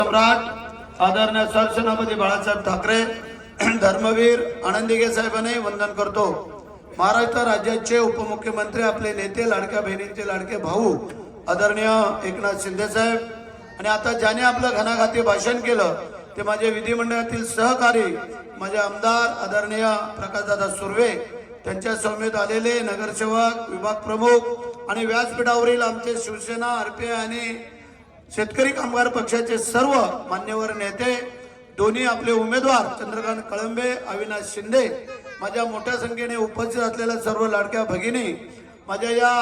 सम्राट आदरणीय सरसेनापती बाळासाहेब ठाकरे धर्मवीर आनंदीगे साहेबांनी वंदन करतो। महाराष्ट्र राज्याचे उपमुख्यमंत्री आपले नेते लाडक्या बहिणींचे लाडके भाऊ आदरणीय एकनाथ शिंदे साहेब आणि आता ज्याने आपलं घणाघाती भाषण केलं ते माझे विधिमंडळातील सहकारी माझे आमदार आदरणीय प्रकाशदादा सुर्वे त्यांच्या समेत आलेले नगरसेवक विभाग प्रमुख आणि व्यासपीठावरील आमचे शिवसेना आरपीआय आणि शेतकरी कामगार पक्षाचे सर्व मान्यवर नेते दोन्ही आपले उमेदवार चंद्रकांत कळंबे अविनाश शिंदे माझ्या मोठ्या संख्येने उपस्थित असलेल्या सर्व लाडक्या भगिनी माझ्या या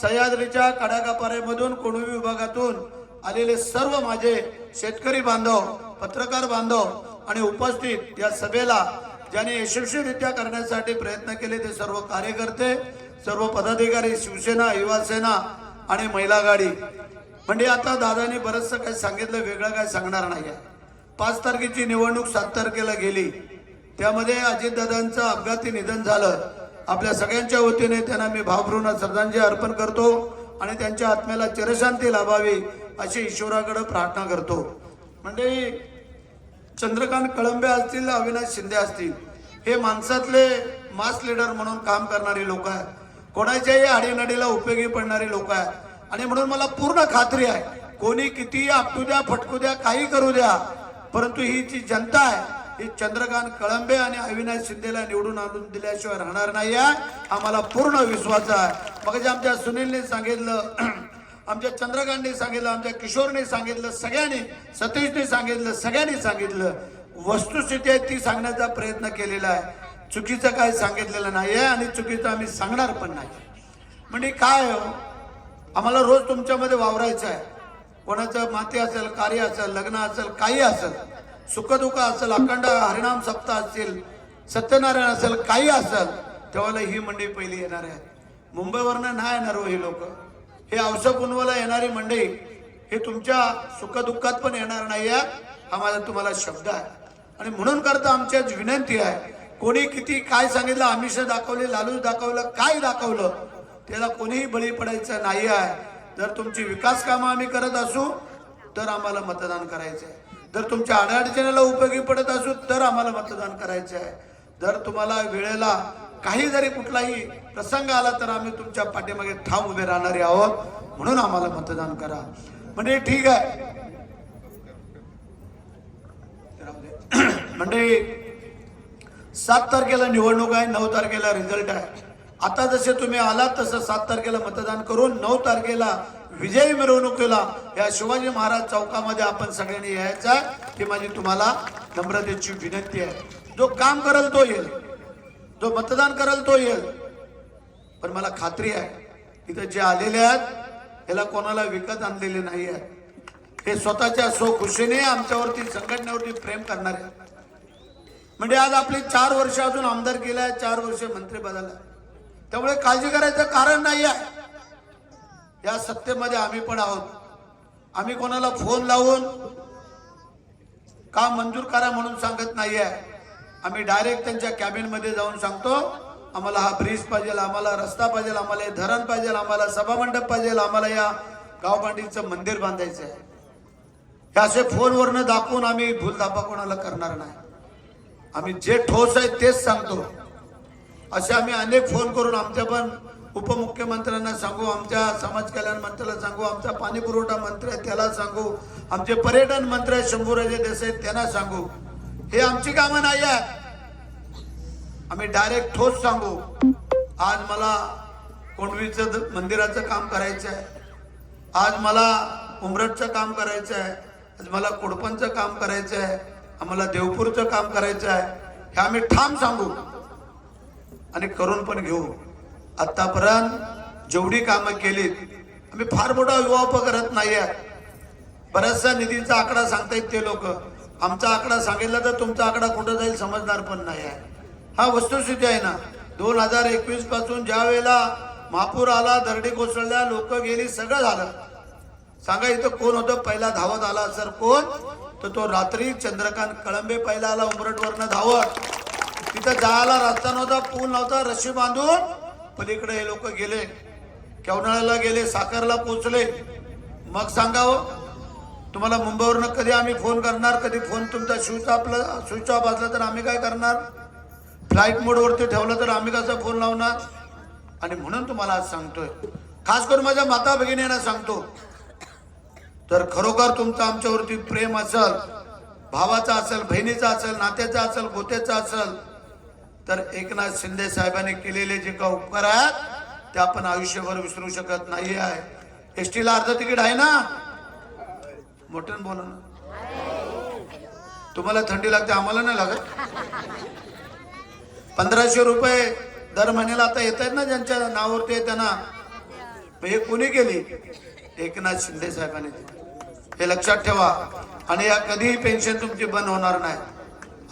सह्याद्रीच्या कडाकापाऱ्यामधून कोणवी विभागातून आलेले सर्व माझे शेतकरी बांधव पत्रकार बांधव आणि उपस्थित या सभेला ज्यांनी यशस्वीरित्या करण्यासाठी प्रयत्न केले ते सर्व कार्यकर्ते सर्व पदाधिकारी शिवसेना युवासेना आणि महिला आघाडी म्हणजे आता दादाने बरंचसं काही सांगितलं वेगळं काय सांगणार नाही आहे। 5 तारखेची निवडणूक 7 तारखेला गेली त्यामध्ये अजितदादांचं अपघाती निधन झालं। आपल्या सगळ्यांच्या वतीने त्यांना मी भावपूर्ण श्रद्धांजली अर्पण करतो आणि त्यांच्या आत्म्याला चिरशांती लाभावी अशी ईश्वराकडे प्रार्थना करतो। म्हणजे चंद्रकांत कळंबे असतील अविनाश शिंदे असतील हे माणसातले मास लीडर म्हणून काम करणारी लोक आहेत, कोणाच्याही आडीनडीला उपयोगी पडणारी लोक आहेत आणि म्हणून मला पूर्ण खात्री आहे कोणी किती आपटू द्या फटकू द्या काही करू द्या परंतु ही जी जनता आहे ही चंद्रकांत कळंबे आणि अविनाश शिंदेला निवडून आणून दिल्याशिवाय राहणार नाही आहे, आम्हाला पूर्ण विश्वास आहे। मग आमच्या सुनीलने सांगितलं आमच्या चंद्रकांतने सांगितलं आमच्या किशोरने सांगितलं सगळ्यांनी सतीशने सांगितलं सगळ्यांनी सांगितलं वस्तुस्थिती आहे ती सांगण्याचा प्रयत्न केलेला आहे। चुकीचं काय सांगितलेलं नाही आहे आणि चुकीचं आम्ही सांगणार पण नाही। म्हणजे काय आम्हाला रोज तुमच्यामध्ये वावरायचं आहे, कोणाचं माती असेल कार्य असेल लग्न असेल काही असेल सुखदुःख असेल अखंड हरिनाम सप्ताह असतील सत्यनारायण असेल काही असेल तेव्हा ही मंडळी पहिली येणार आहे। मुंबईवरनं नाही येणार हो ही लोक, हे औषधपुनवाला येणारी मंडळी हे तुमच्या सुखदुःखात पण येणार नाही आहे, हा माझा तुम्हाला शब्द आहे। आणि म्हणून करता आमची विनंती आहे कोणी किती काय सांगितलं आमिष दाखवले लालूच दाखवलं काय दाखवलं त्याला कोणीही बळी पडायचं नाही आहे। जर तुमची विकास कामं आम्ही करत असू तर आम्हाला मतदान करायचं आहे, जर तुमच्या अडचणीला उपयोगी पडत असू तर आम्हाला मतदान करायचं आहे, जर तुम्हाला वेळेला काही जरी कुठलाही प्रसंग आला तर आम्ही तुमच्या पाठीमागे ठाम उभे राहणारे आहोत म्हणून आम्हाला मतदान करा। म्हणजे ठीक आहे म्हणजे 7 तारखेला निवडणूक आहे 9 तारखेला रिझल्ट आहे। आता जसे तुम्ही आलात तसं 7 तारखेला मतदान करून 9 तारखेला विजयी मिरवणुकीला या शिवाजी महाराज चौकामध्ये आपण सगळ्यांनी यायचं ही माझी तुम्हाला नम्रतेची विनंती आहे। जो काम करेल तो येईल, जो मतदान करेल तो येईल, पण मला खात्री आहे इथे जे आलेले आहेत याला कोणाला विकत आणलेले नाही आहेत, हे स्वतःच्या स्वखुशीने आमच्यावरती संघटनेवरती प्रेम करणारे आहेत। म्हणजे आज आपली 4 वर्ष अजून आमदार केलाय 4 वर्ष मंत्री बदलला त्यामुळे काळजी करायचं कारण नाही आहे। या सत्तेमध्ये आम्ही पण आहोत, आम्ही कोणाला फोन लावून काम मंजूर करा म्हणून सांगत नाही आहे, आम्ही डायरेक्ट त्यांच्या कॅबिन मध्ये जाऊन सांगतो आम्हाला हा ब्रिज पाहिजे आम्हाला रस्ता पाहिजे आम्हाला हे धरण पाहिजे आम्हाला सभामंडप पाहिजे आम्हाला या गावपांडीचं मंदिर बांधायचं आहे। हे असे फोनवरनं दाखवून आम्ही भूलथापा कोणाला करणार नाही, आम्ही जे ठोस आहे तेच सांगतो। असे आम्ही अनेक फोन करून आमच्या पण उपमुख्यमंत्र्यांना सांगू आमच्या समाज कल्याण मंत्र्याला सांगू आमचा पाणी पुरवठा मंत्री आहे त्याला सांगू आमचे पर्यटन मंत्री शंभूराजे देसाई त्यांना सांगू, हे आमची कामं नाही आहेत, आम्ही डायरेक्ट ठोस सांगू। आज मला कोंडवीचं मंदिराचं काम करायचं आहे, आज मला उमरटचं काम करायचं आहे, आज मला कोडपणचं काम करायचं आहे, आम्हाला देवपूरचं काम करायचं आहे, हे आम्ही ठाम सांगू आणि करून पण घेऊ। आतापर्यंत जेवढी कामं केलीत आम्ही फार मोठा युवा करत नाही आहे, बऱ्याचशा निधीचा आकडा सांगतायत ते लोक, आमचा आकडा सांगितला तर तुमचा आकडा कुठं जाईल समजणार पण नाही आहे। हा वस्तुस्थिती आहे ना 2021 पासून ज्या वेळेला महापूर आला दरडी कोसळल्या लोक गेली सगळं झालं, सांगा इथं कोण होतं पहिला धावत आला सर कोण तर तो रात्री चंद्रकांत कळंबे पहिला आला उमरटवरनं धावत, तिथं जायला रस्ता नव्हता पूल नव्हता रशी बांधून पलीकडे हे लोक गेले केवनाळ्याला गेले साखरला पोचले, मग सांगावं तुम्हाला मुंबईवरनं कधी आम्ही फोन करणार, कधी फोन तुमचा स्विच ऑफ असला तर आम्ही काय करणार, फ्लाईट मोडवरती ठेवलं तर आम्ही कसा फोन लावणार. आणि म्हणून तुम्हाला आज सांगतोय, खास करून माझ्या माता भगिनींना सांगतो, तर खरोखर तुमचं आमच्यावरती प्रेम असेल, भावाचा असेल, बहिणीचा असेल, नात्याचा असेल, गोत्याचा असेल, तर एकनाथ शिंदे साहेबांनी केलेले जे का उपकार आहेत ते आपण आयुष्यभर विसरू शकत नाही आहे. एसटीला अर्ध तिकीट आहे ना, मोठ्यानं बोला ना. तुम्हाला थंडी लागते, आम्हाला नाही लागत. 1500 रुपये दर महिन्याला आता येत आहेत ना, ज्यांच्या नावावरती आहे त्यांना. हे कोणी केली? एकनाथ शिंदे साहेबांनी. हे लक्षात ठेवा. आणि या कधीही पेन्शन तुमची बंद होणार नाही.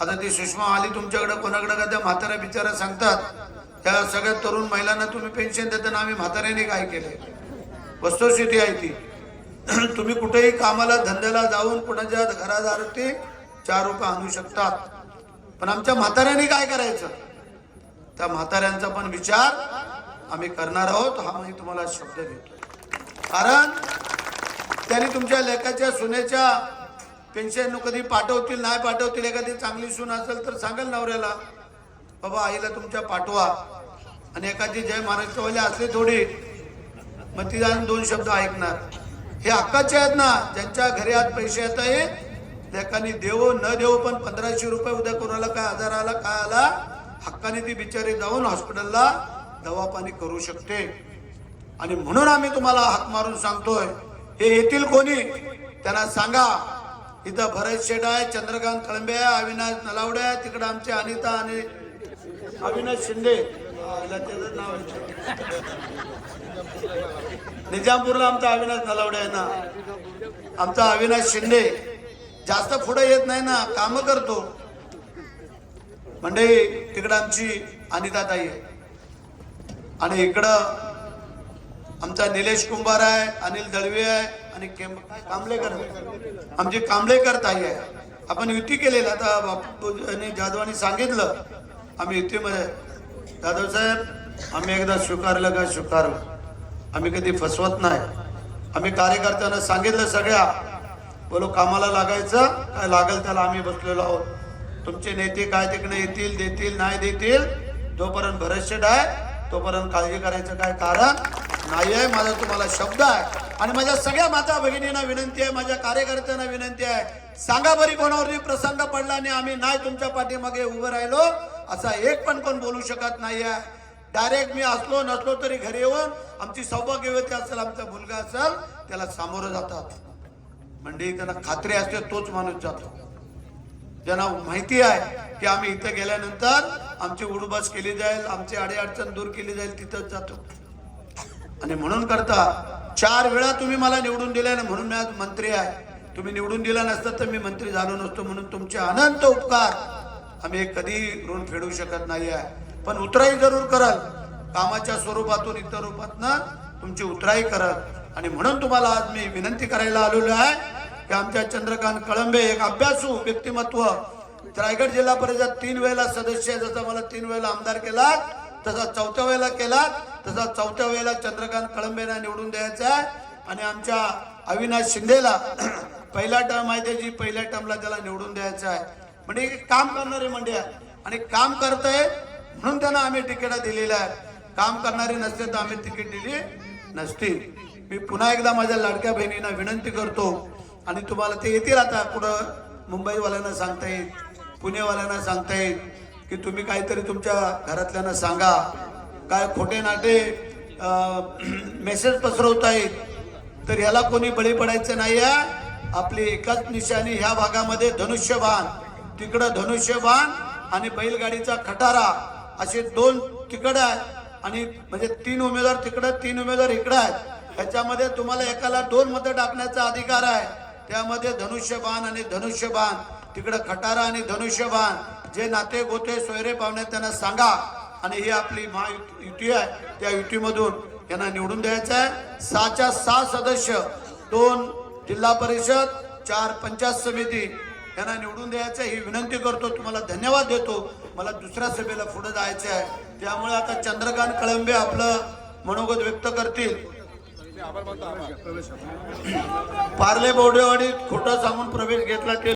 आता ती सुषमा आली तुमच्याकडे, कोणाकडे का त्या म्हाताऱ्या बिचारा सांगतात, त्या सगळ्या तरुण महिलांना तुम्ही पेन्शन देताना आम्ही म्हाताऱ्याने काय केले. वस्तुस्थिती आहे ती. तुम्ही कुठेही कामाला धंद्याला जाऊन कुणाच्या घरादारावरती 4 रुपये आणू शकतात, पण आमच्या म्हाताऱ्याने काय करायचं, त्या म्हाताऱ्यांचा पण विचार आम्ही करणार आहोत. हा मी तुम्हाला शब्द देतो. कारण त्यांनी तुमच्या लेकाच्या सुनेच्या पेन्शन कधी पाठवतील, नाही पाठवतील. एखादी चांगली सून असेल तर सांगाल नवऱ्याला, बाबा आईला तुमच्या पाठवा. आणि एखादी जय महाराष्ट्रवाली असली थोडी, मग ती जाऊन 2 शब्द ऐकणार. हे हक्काचे आहेत ना, ज्यांच्या घरी आज पैसे येत आहेत, लेकांनी देवो न देवो, पण 1500 रुपये उद्या कोणाला काय आजार आला, काय आला, हक्काने ती बिचारी जाऊन हॉस्पिटलला दवा पाणी करू शकते. आणि म्हणून आम्ही तुम्हाला हाक मारून सांगतोय, हे येतील कोणी त्यांना सांगा. इथं भरत शेठ आहे, चंद्रकांत कळंबे आहे, अविनाश नलावडे आहे, तिकडे आमचे अनिता आणि अविनाश शिंदे, त्याचं नाव निजामपूरला आमचा अविनाश नलावडे आहे ना, आमचा अविनाश शिंदे. जास्त पुढे येत नाही ना, काम करतो. म्हणजे तिकडं आमची अनिता ताई आहे, आणि इकडं आमचा निलेश कुंभार आहे, अनिल दळवे आहे, आणि कांबळेकर, आमची कांबळेकर ताई आहे. आपण युती केलेली. आता बापू आणि जाधवांनी सांगितलं आम्ही युतीमध्ये. जाधव साहेब, आम्ही एकदा स्वीकारलं का स्वीकारलं, आम्ही कधी फसवत नाही. आम्ही कार्यकर्त्यांना सांगितलं सगळ्या, बोलो कामाला लागायचं, काय लागेल त्याला आम्ही बसलेलो आहोत. तुमचे नेते काय तिकडे येतील, देतील, नाही देतील, जोपर्यंत भरतशेठ आहे तोपर्यंत काळजी करायचं काय कारण नाही आहे. माझा तुम्हाला शब्द आहे. आणि माझ्या सगळ्या माता भगिनींना विनंती आहे, माझ्या कार्यकर्त्यांना विनंती आहे, सांगा बरी कोणावरती प्रसंग पडला आणि आम्ही नाही तुमच्या पाठीमागे उभं राहिलो असा एक पण कोण बोलू शकत नाही आहे. डायरेक्ट मी असलो नसलो तरी घरी येऊन आमची सौभाग्यवती असेल, आमचा मुलगा असेल, त्याला सामोरं जातात. म्हणजे त्यांना खात्री असते तोच माणूस जातो. ज्यांना माहिती आहे की आम्ही इथं गेल्यानंतर आमची उडबस केली जाईल, आमची अडीअडचण दूर केली जाईल, तिथंच जातो. आणि म्हणून करता 4 वेळा तुम्ही मला निवडून दिले ना, म्हणून मी आज मंत्री आहे. तुम्ही निवडून दिला नसतं तर मी मंत्री झालो नसतो. म्हणून तुमचे अनंत उपकार आम्ही कधी ऋण फेडू शकत नाही आहे. पण उतराई जरूर करल, कामाच्या स्वरूपातून इतर रूपातनं तुमची उतराई करल. आणि म्हणून तुम्हाला आज मी विनंती करायला आलेलो आहे की आमच्या चंद्रकांत कळंबे एक अभ्यासू व्यक्तिमत्व, रायगड जिल्हा परिषद 3 वेळेला सदस्य, जसं मला 3 वेळेला आमदार केला, तसा 4थ्या वेळेला केला, तसा 4थ्या वेळेला चंद्रकांत कळंबेला निवडून द्यायचा आहे. आणि आमच्या अविनाश शिंदेला पहिला टर्म आहे त्याची, पहिल्या टर्मला त्याला निवडून द्यायचं आहे. म्हणजे काम करणारे मंडळी आहे आणि काम करताय म्हणून त्यांना आम्ही तिकीट दिलेलं आहे. काम करणारी नसते तर आम्ही तिकीट दिली नसती. मी पुन्हा एकदा माझ्या लाडक्या बहिणींना विनंती करतो, आणि तुम्हाला ते येतील आता पुढं, मुंबईवाल्यांना सांगता येईल, पुणेवाल्यांना सांगता येईल की तुम्ही काहीतरी तुमच्या घरातल्यांना सांगा, काय खोटे नाटे मेसेज पसरवता येईल. तर ह्याला कोणी बळी पडायचं नाही आहे. आपली एकच निशाणी ह्या भागामध्ये धनुष्यबाण, तिकडं धनुष्यबाण आणि बैलगाडीचा खटारा, असे 2 तिकडं आहेत. आणि म्हणजे 3 उमेदवार तिकडं, 3 उमेदवार इकडं आहेत. ह्याच्यामध्ये तुम्हाला एकाला 2 मतं टाकण्याचा अधिकार आहे. त्यामध्ये धनुष्यबाण आणि धनुष्यबाण, तिकडं खटारा आणि धनुष्यबाण, जे नाते गोते सोयरे पाहुणे त्यांना सांगा. आणि ही आपली महायुती आहे, त्या युतीमधून यांना निवडून द्यायचं आहे. 6च्या 6 सदस्य, 2 जिल्हा परिषद, 4 पंचायत समिती यांना निवडून द्यायचं ही विनंती करतो. तुम्हाला धन्यवाद देतो. मला दुसऱ्या सभेला पुढे जायचं आहे, त्यामुळे आता चंद्रकांत कळंबे आपलं मनोगत व्यक्त करतील. पार्ले बोडेवाडीत खोटं सांगून प्रवेश घेतला ते